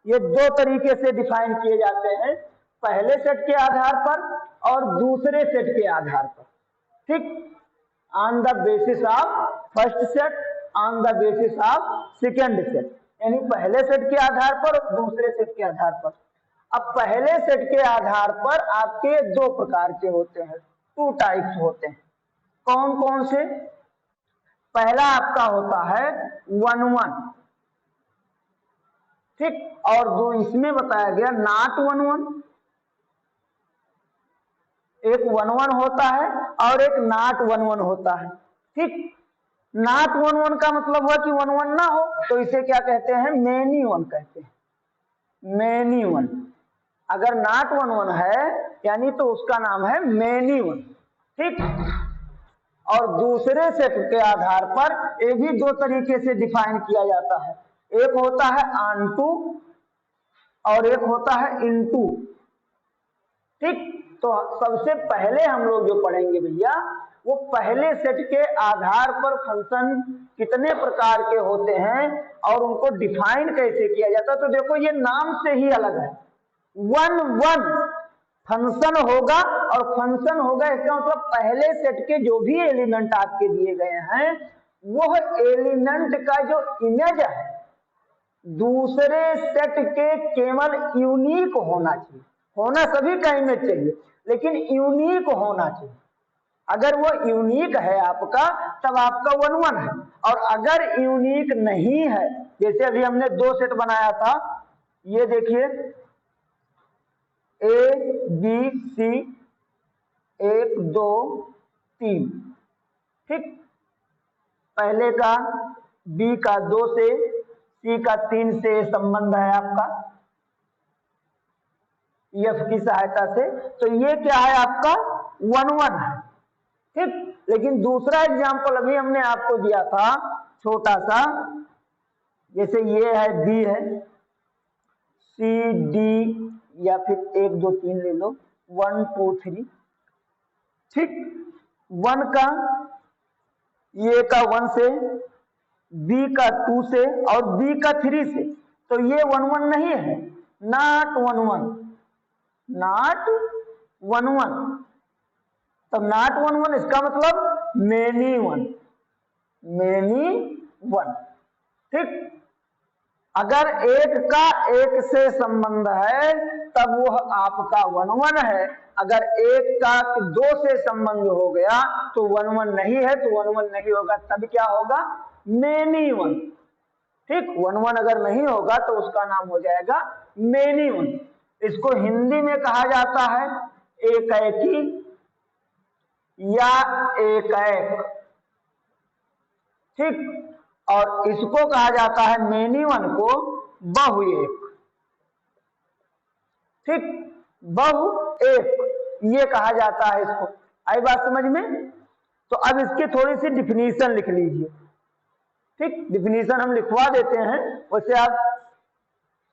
ये दो तरीके से डिफाइन किए जाते हैं, पहले सेट के आधार पर और दूसरे सेट के आधार पर। ठीक, on the basis of first set, on the basis of second set, यानी पहले सेट के आधार पर और दूसरे सेट के आधार पर। अब पहले सेट के आधार पर आपके दो प्रकार के होते हैं, टू टाइप्स होते हैं। कौन कौन से? पहला आपका होता है 1-1, ठीक, और जो इसमें बताया गया नॉट 1-1, एक 1-1 होता है और एक नॉट 1-1 होता है। ठीक, नॉट 1-1 का मतलब हुआ कि 1-1 ना हो, तो इसे क्या कहते हैं? मेनी 1 कहते हैं, मेनी 1। अगर नॉट 1-1 है यानी तो उसका नाम है मेनी 1। ठीक, और दूसरे सेट के आधार पर ये भी दो तरीके से डिफाइन किया जाता है, एक होता है ऑनटू और एक होता है इनटू। ठीक, तो सबसे पहले हम लोग जो पढ़ेंगे भैया, वो पहले सेट के आधार पर फंक्शन कितने प्रकार के होते हैं और उनको डिफाइन कैसे किया जाता है। तो देखो ये नाम से ही अलग है, 1-1 फंक्शन होगा, और फंक्शन होगा इसका मतलब पहले सेट के जो भी एलिमेंट आपके दिए गए हैं, वो एलिमेंट का जो इमेज है दूसरे सेट के केवल यूनिक होना चाहिए। होना सभी का इमेज चाहिए, लेकिन यूनिक होना चाहिए। अगर वो यूनिक है आपका, तब आपका 1-1 है, और अगर यूनिक नहीं है, जैसे अभी हमने दो सेट बनाया था, ये देखिए ABC 1 2 3, ठीक, पहले का B का 2 से, C का 3 से संबंध है आपका F की सहायता से, तो ये क्या है आपका 1-1 है। ठीक, लेकिन दूसरा एग्जांपल अभी हमने आपको दिया था छोटा सा, जैसे ये है B है, C D या फिर 1 2 3 ले लो, 1 2 3, ठीक, 1 का ये का 1 से, B का 2 से और B का 3 से, तो ये 1-1 नहीं है, नॉट 1-1, नॉट 1-1। तो नॉट 1-1 इसका मतलब मेनी 1, मेनी 1। ठीक, अगर एक का एक से संबंध है तब वह आपका 1-1 है, अगर एक का 2 से संबंध हो गया तो 1-1 नहीं है, तो 1-1 नहीं होगा, तब क्या होगा? मेनी 1। ठीक, 1-1 अगर नहीं होगा तो उसका नाम हो जाएगा मेनी 1। इसको हिंदी में कहा जाता है एकैकी या एकैक। ठीक, और इसको कहा जाता है मेनी 1 को बहुएक। ठीक, बहुएक ये कहा जाता है इसको। आई बात समझ में? तो अब इसकी थोड़ी सी डिफिनीशन लिख लीजिए। ठीक, डिफिनीशन हम लिखवा देते हैं, वैसे आप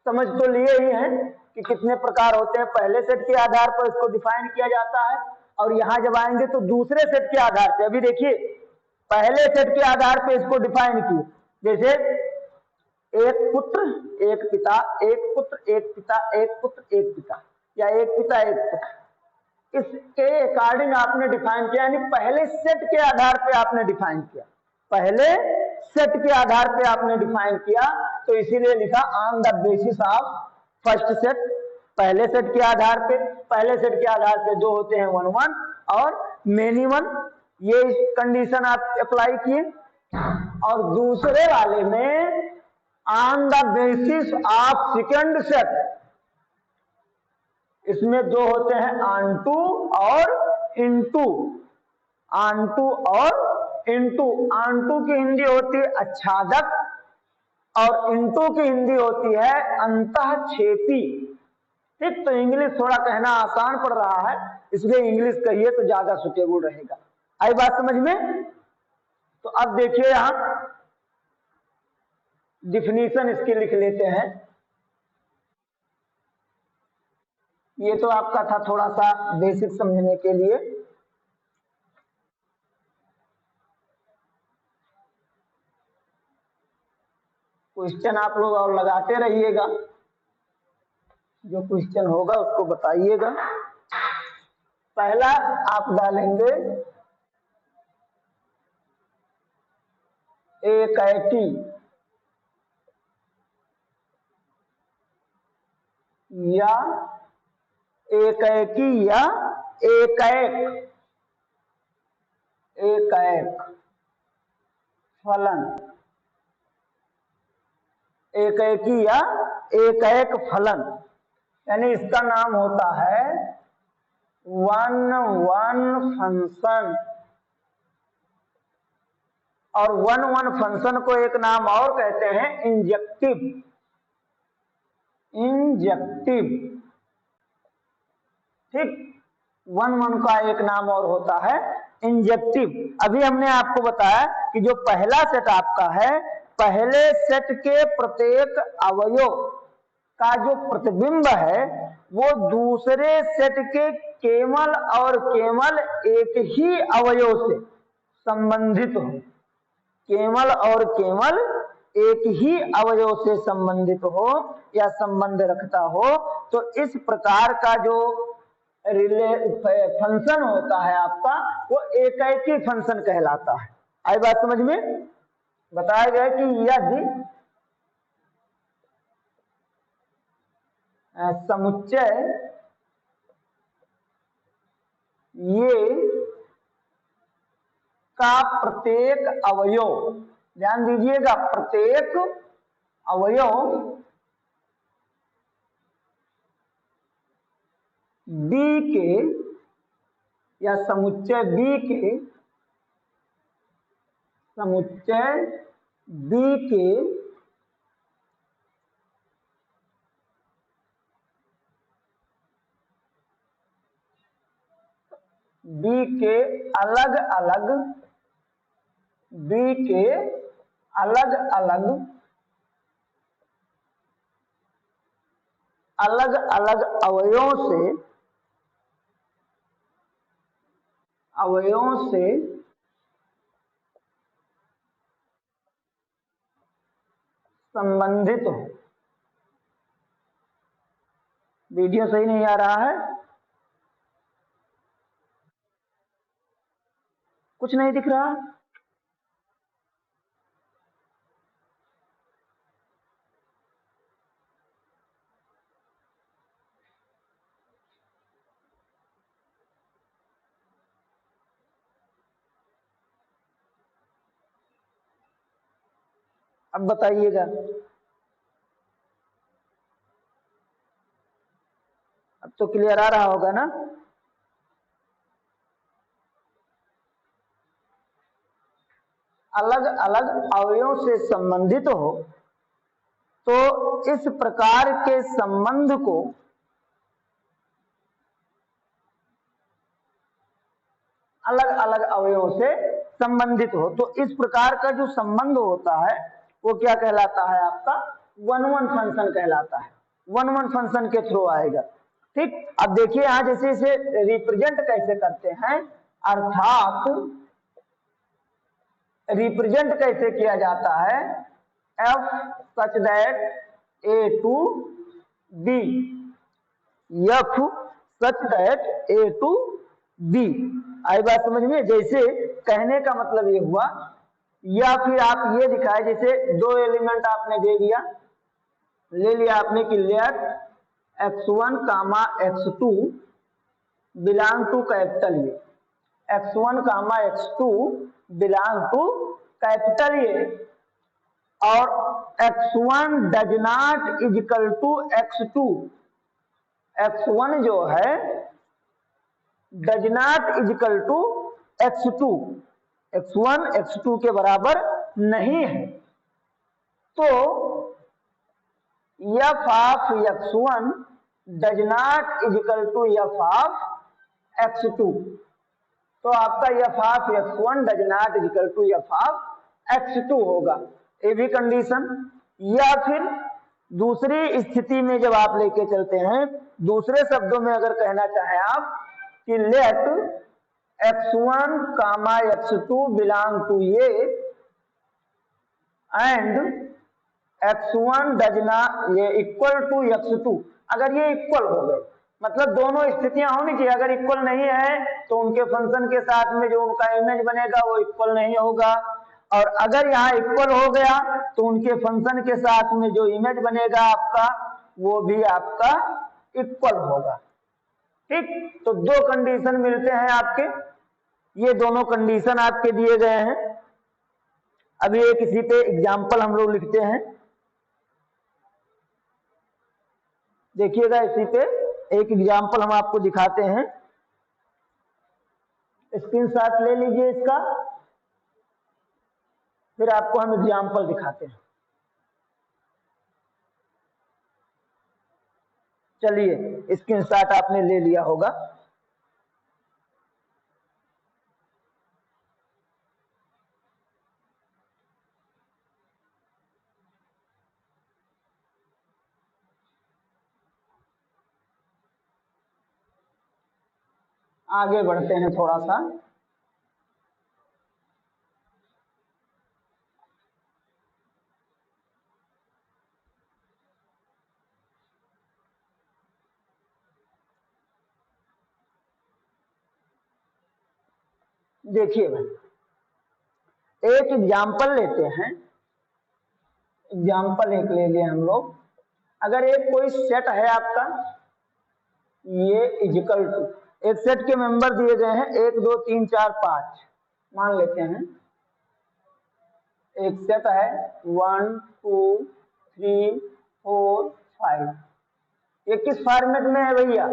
समझ तो लिए ही हैं कि कितने प्रकार होते हैं। पहले सेट के आधार पर इसको डिफाइन किया जाता है, और यहां जब आएंगे तो दूसरे सेट के आधार पर। अभी देखिए पहले सेट के आधार पर इसको डिफाइन किए, जैसे एक पुत्र एक पिता, एक पुत्र एक पिता, एक पुत्र एक पिता, या एक पिता एक पुत्र, इसके अकॉर्डिंग आपने डिफाइन किया, यानी पहले सेट के आधार पे आपने डिफाइन किया, पहले सेट के आधार पे आपने डिफाइन किया, तो इसीलिए लिखा on the basis of first set, पहले सेट के आधार पे। पहले सेट के आधार पे दो होते हैं 1-1 और मेनी 1, ये कंडीशन आप अप्लाई किए। और दूसरे वाले में on the basis of second set, इसमें दो होते हैं ऑनटू और इनटू, ऑनटू और इनटू। ऑनटू की हिंदी होती है आच्छादक और इनटू की हिंदी होती है अंतःक्षेपी। ठीक, तो इंग्लिश थोड़ा कहना आसान पड़ रहा है, इसलिए इंग्लिश कहिए तो ज्यादा सुटेबल रहेगा। आई बात समझ में? तो अब देखिए यहां डिफिनीशन इसकी लिख लेते हैं। ये तो आपका था थोड़ा सा बेसिक समझने के लिए। क्वेश्चन आप लोग और लगाते रहिएगा। जो क्वेश्चन होगा उसको बताइएगा। पहला आप डालेंगे एकैकी या एकैकी या एकैक एकैक फलन, एकैकी या एकैक फलन, यानी इसका नाम होता है वन वन फंक्शन। और वन वन फंक्शन को एक नाम और कहते हैं इंजेक्टिव। इंजेक्टिव, ठीक, वन वन का एक नाम और होता है इंजेक्टिव। अभी हमने आपको बताया कि जो पहला सेट आपका है, पहले सेट के प्रत्येक अवयव का जो प्रतिबिंब है वो दूसरे सेट के केवल और केवल एक ही अवयव से संबंधित हो, केवल और केवल एक ही अवयव से संबंधित हो या संबंध रखता हो, तो इस प्रकार का जो फंक्शन होता है आपका वो एकैकी फंक्शन कहलाता है। आई बात समझ में? बताया गया कि यदि समुच्चय ये का प्रत्येक अवयव, ध्यान दीजिएगा, प्रत्येक अवयव B के या समुच्चय B के, समुच्चय B के अलग अलग, B के अलग अलग अवयवों से संबंधित हो। वीडियो सही नहीं आ रहा है? कुछ नहीं दिख रहा? अब बताइएगा। अब तो क्लियर आ रहा होगा ना? अलग अलग अवयवों से संबंधित हो तो इस प्रकार के संबंध को अलग अलग अवयवों से संबंधित हो, तो इस प्रकार का जो संबंध होता है वो क्या कहलाता है आपका? वन वन फंक्शन कहलाता है। वन वन फंक्शन के थ्रू आएगा, ठीक। अब देखिए यहां जैसे इसे रिप्रेजेंट कैसे करते हैं, अर्थात रिप्रेजेंट कैसे किया जाता है, f such that a to b, f such that a to b। आई बात समझ में? जैसे कहने का मतलब ये हुआ, या फिर आप ये दिखाए, जैसे दो एलिमेंट आपने दे दिया, ले लिया आपने कि let x1 comma x2 belong to capital A, x1 comma x2 belong to capital A, और x1 does not is equal to x2, x1 जो है does not is equal to x2, x1 x2 के बराबर नहीं है। तो f of x1 does not is equal to f of x2, तो आपका f of x1 does not is equal to f of x2 होगा, ये भी कंडीशन। या फिर दूसरी स्थिति में जब आप लेके चलते हैं, दूसरे शब्दों में अगर कहना चाहें आप कि let x1 comma x2 belong to A and x1 does not ये इक्वल टू x2, अगर ये इक्वल हो गए, मतलब दोनों स्थितियां होनी चाहिए। अगर इक्वल नहीं है तो उनके फंक्शन के साथ में जो उनका इमेज बनेगा वो इक्वल नहीं होगा, और अगर यहाँ इक्वल हो गया तो उनके फंक्शन के साथ में जो इमेज बनेगा आपका वो भी आपका इक्वल होगा। ठीक, तो दो कंडीशन मिलते हैं आपके, ये दोनों कंडीशन आपके दिए गए हैं। अभी एक इसी पे एग्जाम्पल हम लोग लिखते हैं, देखिएगा इसी पे एक एग्जाम्पल हम आपको दिखाते हैं। स्क्रीनशॉट ले लीजिए इसका, फिर आपको हम एग्जाम्पल दिखाते हैं। चलिए स्क्रीनशॉट आपने ले लिया होगा। आगे बढ़ते हैं थोड़ा सा। देखिए भाई, एक एग्जाम्पल लेते हैं, एग्जाम्पल एक ले लिए हम लोग। अगर एक कोई सेट है आपका, ये इजिकल टू, एक सेट के मेंबर दिए गए हैं 1 2 3 4 5, मान लेते हैं एक सेट है 1 2 3 4 5। ये किस फॉर्मेट में है भैया?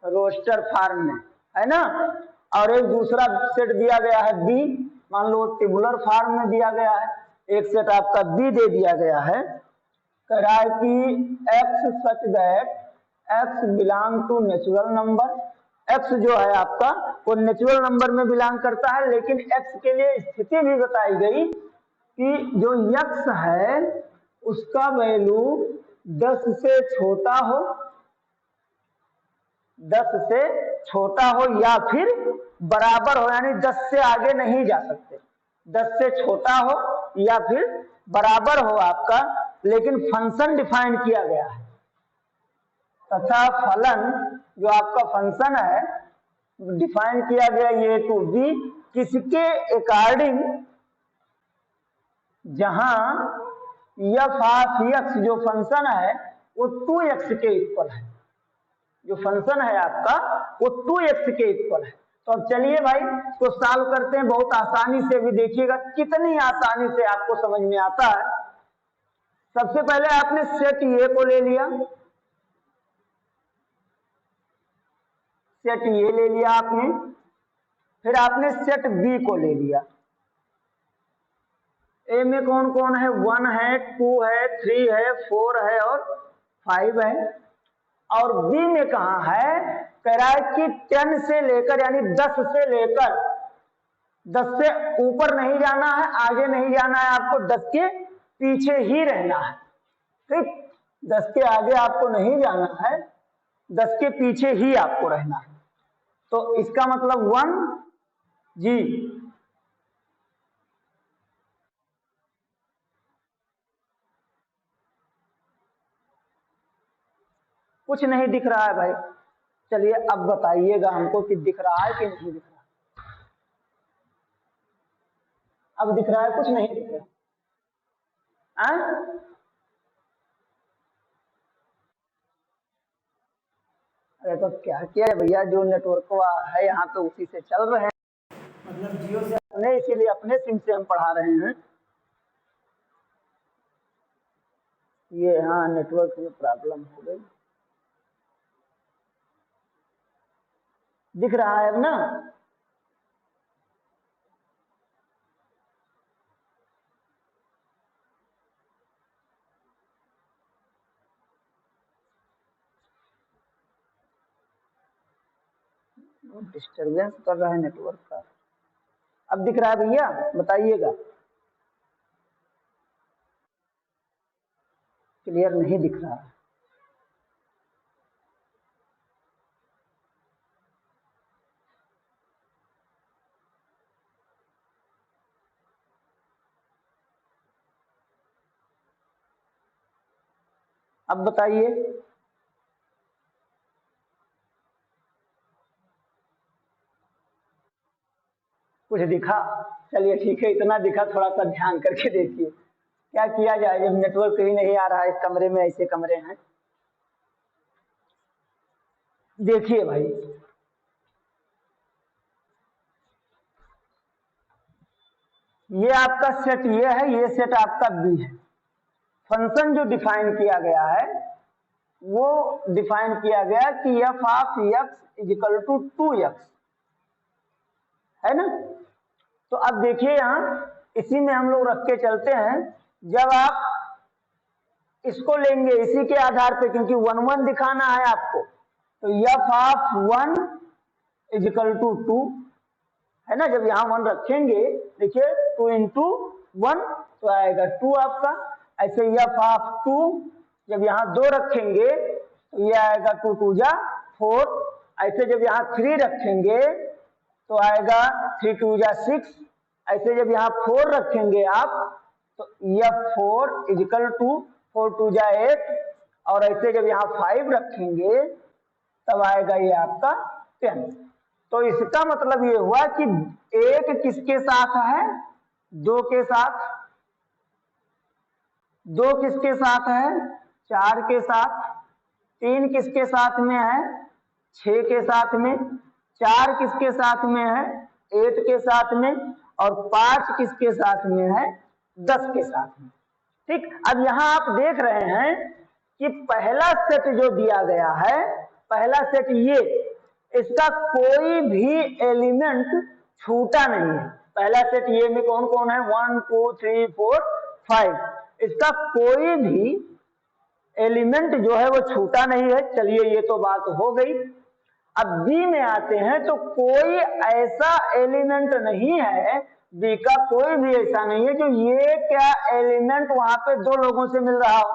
रोस्टर फॉर्म में है ना। और एक दूसरा सेट दिया गया है बी, मान लो टेबुलर फॉर्म में दिया गया है। एक सेट आपका बी दे दिया गया है, कह रहा है कि x such that x belong to natural number. X जो है आपका वो नेचुरल नंबर में बिलोंग करता है, लेकिन एक्स के लिए स्थिति भी बताई गई कि जो एक्स है उसका वैल्यू 10 से छोटा हो, 10 से छोटा हो या फिर बराबर हो, यानी 10 से आगे नहीं जा सकते। 10 से छोटा हो या फिर बराबर हो आपका, लेकिन फंक्शन डिफाइन किया गया है तथा फलन जो आपका फंक्शन है डिफाइन किया गया ये टू बी, किसके अकॉर्डिंग, जहां एफ ऑफ एक्स जो फंक्शन है वो 2x के इक्वल है। जो फंक्शन है आपका वो 2x के इक्वल है। तो अब चलिए भाई इसको सॉल्व करते हैं, बहुत आसानी से भी देखिएगा कितनी आसानी से आपको समझ में आता है। सबसे पहले आपने सेट ए को ले लिया, सेट ए ले लिया आपने, फिर आपने सेट बी को ले लिया। ए में कौन कौन है? 1 है, 2 है, 3 है, 4 है और 5 है। और बी में कहा है? कह रहा है कि 10 से लेकर यानी 10 से लेकर, 10 से ऊपर नहीं जाना है, आगे नहीं जाना है, आपको 10 के पीछे ही रहना है। ठीक, 10 के आगे आपको नहीं जाना है, 10 के पीछे ही आपको रहना है। तो इसका मतलब 1 जी, कुछ नहीं दिख रहा है भाई। चलिए अब बताइएगा हमको कि दिख रहा है कि नहीं दिख रहा। अब दिख रहा है? कुछ नहीं दिख रहा है? अरे तो क्या किया है भैया, जो नेटवर्क है यहाँ तो उसी से चल रहे हैं, मतलब जियो से अपने, इसीलिए अपने सिम से हम पढ़ा रहे हैं। ये हाँ नेटवर्क में प्रॉब्लम हो गई। दिख रहा है अब ना? डिस्टरबेंस कर रहा है नेटवर्क का। अब दिख रहा है भैया? बताइएगा। क्लियर नहीं दिख रहा है? अब बताइए। कुछ दिखा? चलिए ठीक है, इतना दिखा, थोड़ा सा ध्यान करके देखिए क्या किया जाए जब नेटवर्क कहीं नहीं आ रहा है। इस कमरे में ऐसे कमरे हैं। देखिए भाई, ये आपका सेट ये है, ये सेट आपका बी है। फंक्शन जो डिफाइन किया गया है वो डिफाइन किया गया कि f of x is equal to 2x, है ना। तो अब देखिए यहाँ इसी में हम लोग रख के चलते हैं। जब आप इसको लेंगे इसी के आधार पे, क्योंकि 1 1 दिखाना है आपको, तो f of 1 is equal to 2, है ना। जब यहाँ 1 रखेंगे, देखिए 2 इंटू 1 तो आएगा 2 आपका। ऐसे एफ ऑफ 2 जब यहाँ 2 रखेंगे तो ये आएगा 2 2 जा 4। ऐसे जब यहाँ 3 रखेंगे तो आएगा 3 2 जा 6। ऐसे जब यहाँ 4 रखेंगे आप तो F4 इजिकल टू 4 2 जा 8। और ऐसे जब यहाँ 5 रखेंगे तब आएगा ये आपका 10। तो इसका मतलब ये हुआ कि एक किसके साथ है? 2 के साथ। 2 किसके साथ है? 4 के साथ। 3 किसके साथ में है? 6 के साथ में। 4 किसके साथ में है? 8 के साथ में। और 5 किसके साथ में है? 10 के साथ में। ठीक, अब यहां आप देख रहे हैं कि पहला सेट जो दिया गया है, पहला सेट ये, इसका कोई भी एलिमेंट छूटा नहीं है। पहला सेट ये में कौन कौन है? 1 2 3 4 5। इसका कोई भी एलिमेंट जो है वो छूटा नहीं है। चलिए ये तो बात हो गई। अब बी में आते हैं तो कोई ऐसा एलिमेंट नहीं है, बी का कोई भी ऐसा नहीं है जो ये क्या एलिमेंट वहां पे 2 लोगों से मिल रहा हो।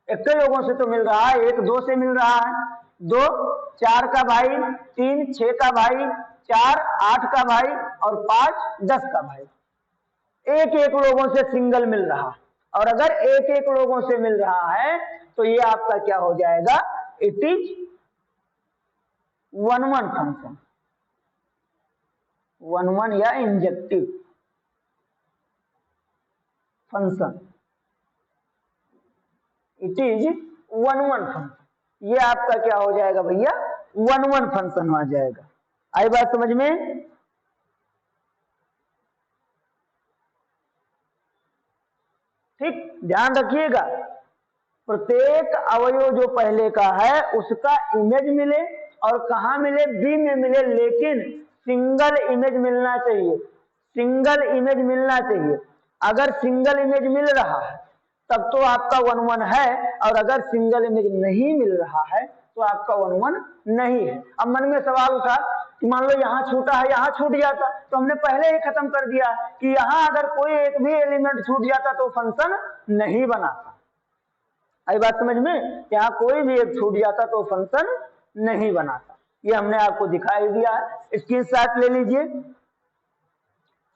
एक लोगों से तो मिल रहा है, 1 2 से मिल रहा है, 2 4 का भाई, 3 6 का भाई, 4 8 का भाई और 5 10 का भाई। एक एक लोगों से सिंगल मिल रहा। और अगर एक एक लोगों से मिल रहा है तो ये आपका क्या हो जाएगा? इट इज 1 1 फंक्शन, 1 1 या injective function. It is 1 1 function. ये आपका क्या हो जाएगा भैया? 1 1 फंक्शन आ जाएगा। आई बात समझ में? ठीक, ध्यान रखिएगा, प्रत्येक अवयव जो पहले का है उसका इमेज मिले, और कहा मिले? बी में मिले, लेकिन सिंगल इमेज मिलना चाहिए। सिंगल इमेज मिलना चाहिए। अगर सिंगल इमेज मिल रहा है तब तो आपका 1 1 है, और अगर सिंगल इमेज नहीं मिल रहा है तो आपका 1 1 नहीं है। अब मन में सवाल उठा कि मान लो यहाँ छूटा है, यहाँ छूट जाता, तो हमने पहले ही खत्म कर दिया कि यहाँ अगर कोई एक भी एलिमेंट छूट जाता तो फंक्शन नहीं बनाता। आई बात समझ में? यहाँ कोई भी एक छूट जाता तो फंक्शन नहीं बनाता। ये हमने आपको दिखाई दिया है। स्क्रीनशॉट ले लीजिए।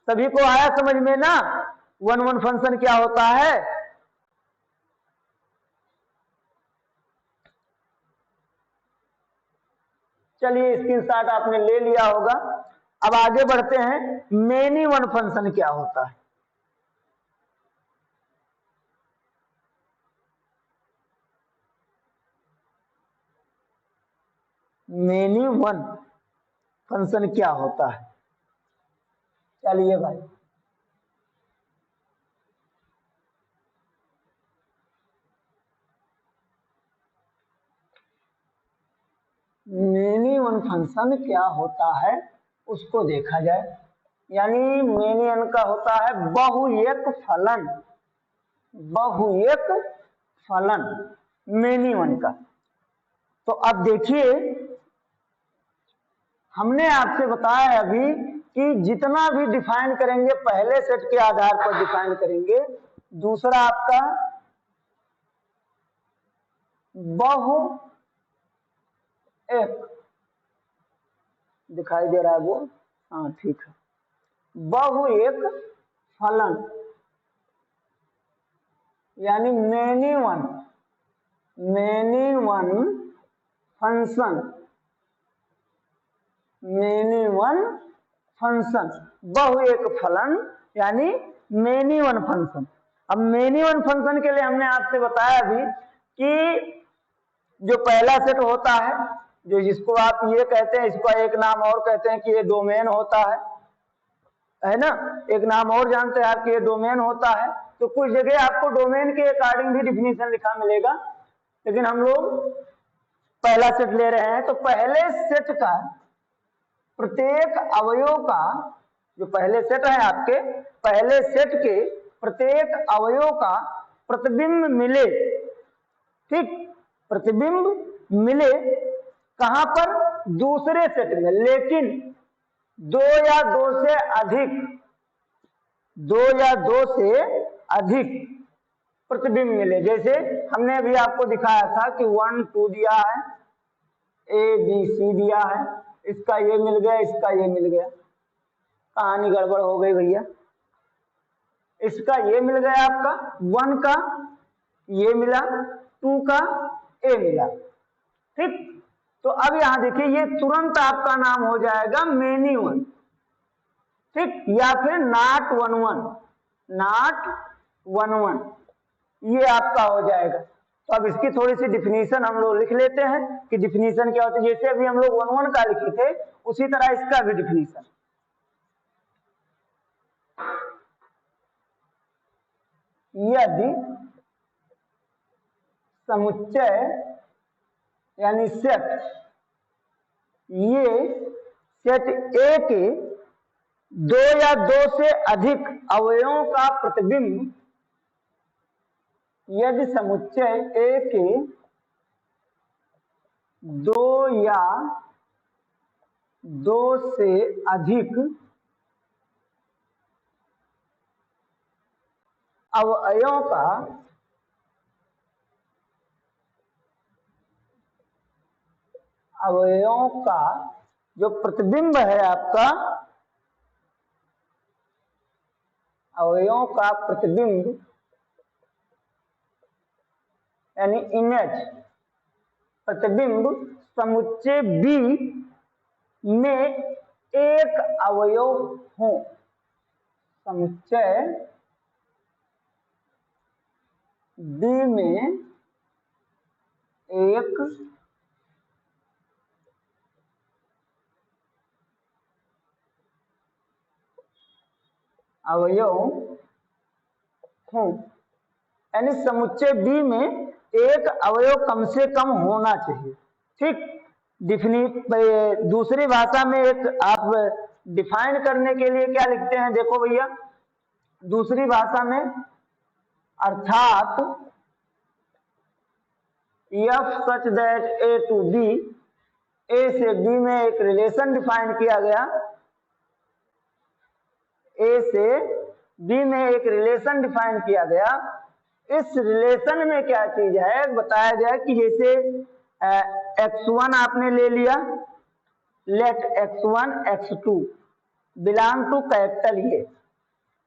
सभी को आया समझ में ना 1 1 फंक्शन क्या होता है? चलिए स्क्रीनशॉट आपने ले लिया होगा। अब आगे बढ़ते हैं, मेनी वन फंक्शन क्या होता है? मेनी वन फंक्शन क्या होता है? चलिए भाई, मेनी वन फंक्शन क्या होता है उसको देखा जाए। यानी मेनी वन का होता है बहुएक फलन। बहुएक फलन मेनी वन का। तो अब देखिए, हमने आपसे बताया अभी कि जितना भी डिफाइन करेंगे पहले सेट के आधार पर डिफाइन करेंगे। दूसरा आपका बहु एक दिखाई दे रहा है वो, हाँ ठीक है, बहु एक फलन यानी many one function, many one function, बहु एक फलन, यानी मेनी वन फंक्शन। अब मेनी वन फंक्शन के लिए हमने आपसे बताया अभी कि जो पहला सेट होता है, जो जिसको आप ये कहते हैं, इसका एक नाम और कहते हैं कि ये डोमेन होता है ना, एक नाम और जानते हैं आप कि ये डोमेन होता है। तो कुछ जगह आपको डोमेन के अकॉर्डिंग भी डिफिनीशन लिखा मिलेगा, लेकिन हम लोग पहला सेट ले रहे हैं। तो पहले सेट का प्रत्येक अवयव का, जो पहले सेट है आपके, पहले सेट के प्रत्येक अवयव का प्रतिबिंब मिले, ठीक, प्रतिबिंब मिले कहां पर, दूसरे सेट में, लेकिन दो या दो से अधिक, दो या दो से अधिक प्रतिबिंब मिले। जैसे हमने अभी आपको दिखाया था कि 1 2 दिया है, ए बी सी दिया है, इसका ये मिल गया, इसका ये मिल गया, कहानी गड़बड़ हो गई भैया। इसका ये मिल गया आपका 1 का ये मिला, 2 का ए मिला, ठीक। तो अब यहां देखिए, ये तुरंत आपका नाम हो जाएगा मेनी वन, ठीक, या फिर not one one, not one one, ये आपका हो जाएगा। तो अब इसकी थोड़ी सी डिफिनीशन हम लोग लिख लेते हैं कि डिफिनीशन क्या होती है। जैसे अभी हम लोग वन वन का लिखे थे, उसी तरह इसका भी डिफिनीशन। यदि समुच्चय यानी सेट, ये सेट ए के दो या दो से अधिक अवयवों का प्रतिबिंब, यदि समुच्चय ए के दो या दो से अधिक अवयवों का जो प्रतिबिंब है आपका, अवयवों का प्रतिबिंब यानी इमेज, प्रतिबिंब समुच्चय बी में एक अवयव हो, समुच्चय बी में एक अवयव हो, यानी समुच्चय बी में एक अवयव कम से कम होना चाहिए, ठीक। दूसरी भाषा में एक आप डिफाइन करने के लिए क्या लिखते हैं, देखो भैया, दूसरी भाषा में, अर्थात f such that a to b, a से बी में एक रिलेशन डिफाइन किया गया, ए से बी में एक रिलेशन डिफाइन किया गया। इस रिलेशन में क्या चीज है, बताया गया कि जैसे x1 आपने ले लिया, let x1 x2 belong to capital A,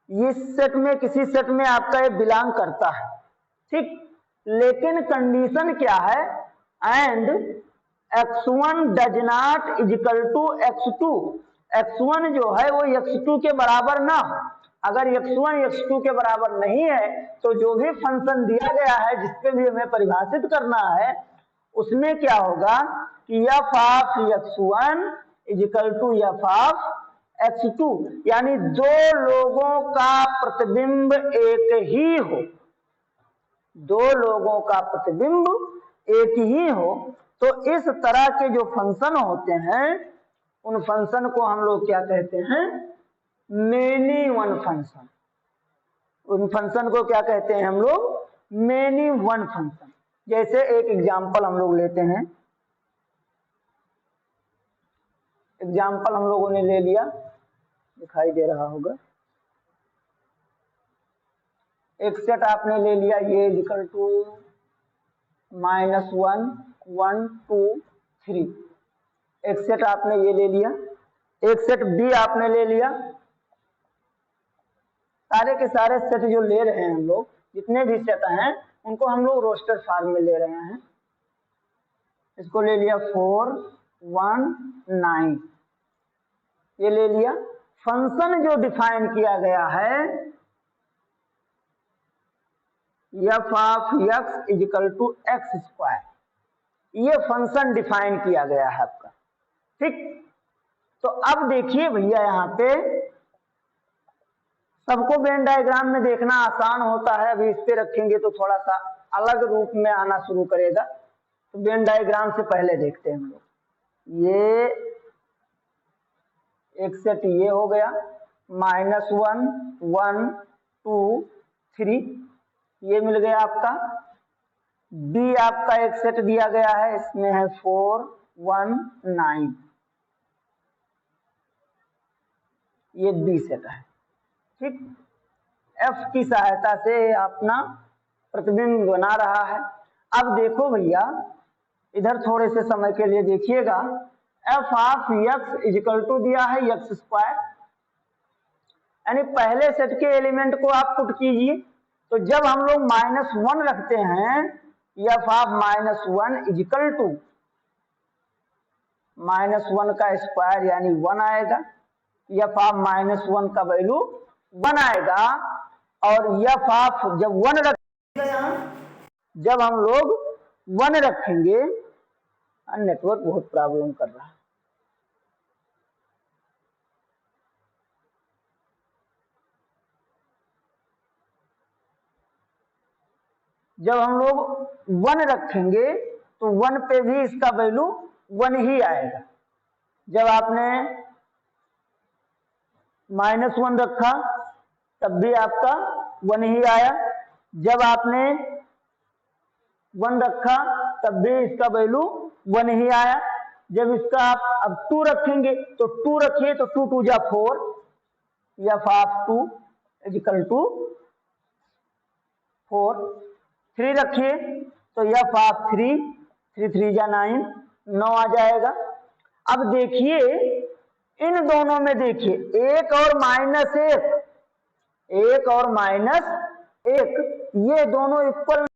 इस सेट में, किसी सेट में आपका ये बिलोंग करता है, ठीक। लेकिन कंडीशन क्या है, and x1 does not is equal to x2, x1 जो है वो x2 के बराबर ना हो। अगर x1 x2 के बराबर नहीं है तो जो भी फंक्शन दिया गया है, जिसपे भी हमें परिभाषित करना है, उसमें क्या होगा कि f of x1 is equal to f of x2, यानी दो लोगों का प्रतिबिंब एक ही हो, दो लोगों का प्रतिबिंब एक ही हो। तो इस तरह के जो फंक्शन होते हैं, उन फंक्शन को हम लोग क्या कहते हैं, मेनी वन फंक्शन। उन फंक्शन को क्या कहते हैं हम लोग, मेनी वन फंक्शन। जैसे एक एग्जांपल हम लोग लेते हैं, एग्जांपल हम लोगों ने ले लिया, दिखाई दे रहा होगा, एक सेट आपने ले लिया, ये इक्वल टू -1 1 2 3, एक सेट आपने ये ले लिया, एक सेट बी आपने ले लिया। सारे के सारे सेट जो ले रहे हैं हम लोग, जितने भी सेट हैं, उनको हम लोग रोस्टर फॉर्म में ले रहे हैं। इसको ले लिया 4 1 9, ये ले लिया। फंक्शन जो डिफाइन किया गया है f of x is equal to x square, ये फंक्शन डिफाइन किया गया है आपका। ठीक, तो अब देखिए भैया यहाँ पे सबको वेन डायग्राम में देखना आसान होता है, अभी इस पे रखेंगे तो थोड़ा सा अलग रूप में आना शुरू करेगा। तो वेन डायग्राम से पहले देखते हैं हम लोग, ये एक सेट ये हो गया, -1 1 2 3 ये मिल गया आपका। बी आपका एक सेट दिया गया है, इसमें है 4 1 9, ये बी सेट है। ठीक, एफ की सहायता से अपना प्रतिबिंब बना रहा है। अब देखो भैया इधर थोड़े से समय के लिए देखिएगा, f of x is equal to दिया है एक्स स्क्वायर, यानी पहले सेट के एलिमेंट को आप पुट कीजिए। तो जब हम लोग -1 रखते हैं, एफ ऑफ -1 इजिकल टू -1 का स्क्वायर यानी 1 आएगा। एफ ऑफ -1 का वैल्यू 1 आएगा, और एफ ऑफ जब 1 रखेंगे, जब हम लोग 1 रखेंगे, नेटवर्क बहुत प्रॉब्लम कर रहा है। जब हम लोग 1 रखेंगे तो 1 पे भी इसका वैल्यू 1 ही आएगा। जब आपने -1 रखा तब भी आपका 1 ही आया, जब आपने 1 रखा तब भी इसका वैल्यू 1 ही आया। जब इसका आप अब 2 रखेंगे तो 2 रखिए तो 2 2 जा 4, एफ ऑफ 2 इजिकल टू 4। 3 रखिए तो एफ ऑफ 3 3 3 जा 9 9 आ जाएगा। अब देखिए इन दोनों में देखिए 1 और -1, 1 और -1 ये दोनों इक्वल